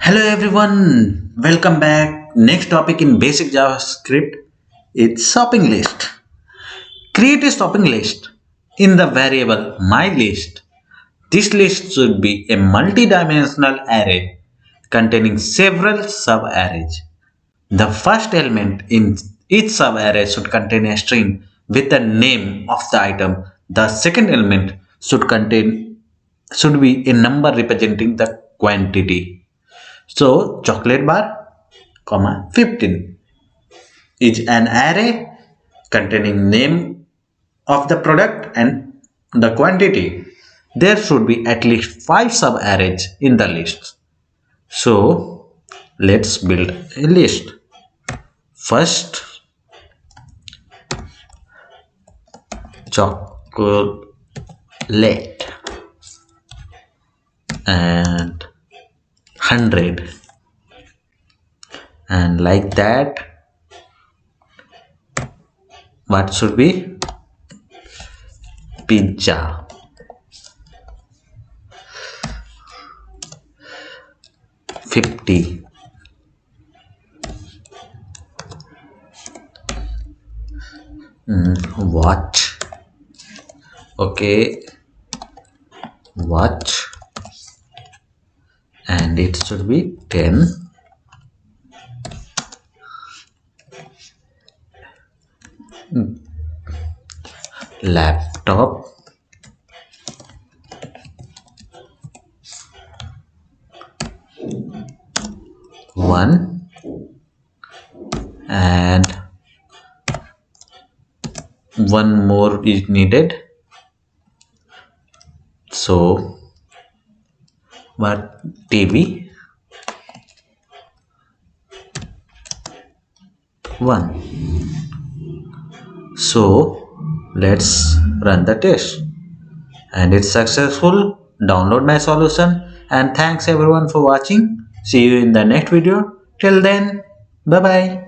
Hello everyone, welcome back. Next topic in basic JavaScript is shopping list. Create a shopping list in the variable myList. This list should be a multi-dimensional array containing several sub-arrays. The first element in each sub-array should contain a string with the name of the item. The second element should be a number representing the quantity. So chocolate bar, comma 15 is an array containing name of the product and the quantity. There should be at least 5 sub arrays in the list. So let's build a list. First, chocolate and 100, and like that what should be pizza, 50, watch, okay, watch, and it should be 10, laptop, 1, and one more is needed. So what, TV, 1. So let's run the test, and it's successful. Download my solution, and thanks everyone for watching. See you in the next video. Till then, bye bye.